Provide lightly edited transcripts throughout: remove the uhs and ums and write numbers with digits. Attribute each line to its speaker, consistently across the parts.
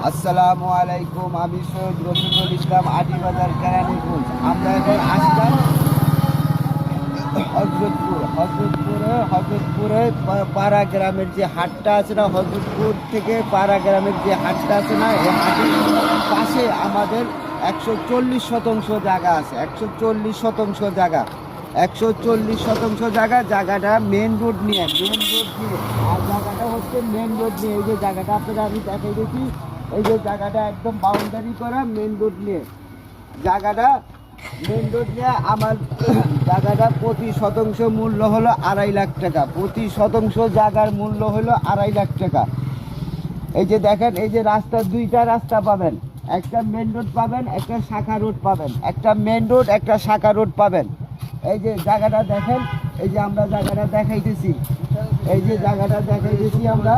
Speaker 1: আসসালামু আলাইকুম, আমি সৈয়দ রফিকুল ইসলাম, আদিবাজার কেরানীগঞ্জ। আমরা এখন আসলাম হজরতপুরে পাড়া গ্রামের যে হাটটা আছে না, হজরতপুর থেকে পাড়া গ্রামের যে হাটটা আছে না, এই হাটের পাশে আমাদের 140 শতাংশ জায়গা আছে। 140 শতাংশ জায়গা, জায়গাটা মেন রোড নিয়ে। আর জায়গাটা হচ্ছে মেন রোড নিয়ে। এই যে জায়গাটা আপনারা আমি দেখাই দিচ্ছি, এই যে জায়গাটা একদম বাউন্ডারি করা মেন রোড নিয়ে। জায়গাটা মেন রোড নিয়ে আমার জায়গাটা প্রতি শতাংশ মূল্য হলো 2.5 লাখ টাকা। প্রতি শতাংশ জায়গার মূল্য হলো 2.5 লাখ টাকা। এই যে দেখেন, এই যে রাস্তা, দুইটা রাস্তা পাবেন, একটা মেন রোড পাবেন, একটা শাখা রোড পাবেন। একটা মেন রোড, একটা শাখা রোড পাবেন। এই যে জায়গাটা দেখেন, এই যে আমরা জায়গাটা দেখাইতেছি, এই যে জায়গাটা দেখাইতেছি আমরা।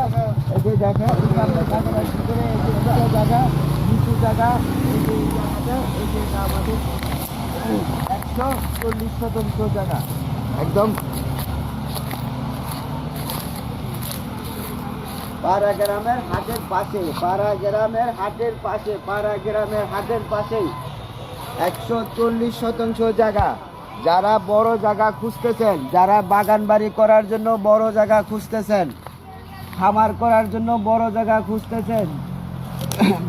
Speaker 1: এই যে দেখেন, আমরা জায়গাটার ভিতরে এই যে জায়গা, নিচু জায়গা, এই যে জায়গাটা, এই যে আমাদের 140 শতাংশ জায়গা একদম পাড়া গ্রামের হাটের পাশে। 140 শতাংশ জায়গা। যারা বড় জায়গা খুঁজতেছেন, যারা বাগান বাড়ি করার জন্য বড় জায়গা খুঁজতেছেন, খামার করার জন্য বড় জায়গা খুঁজতেছেন,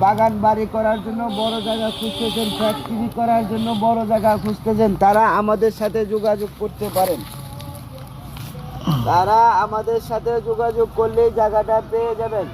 Speaker 1: বাগান বাড়ি করার জন্য বড় জায়গা খুঁজতেছেন, ফ্যাক্টরি করার জন্য বড় জায়গা খুঁজতেছেন, তারা আমাদের সাথে যোগাযোগ করতে পারেন। তারা আমাদের সাথে যোগাযোগ করলেই জায়গাটা পেয়ে যাবেন।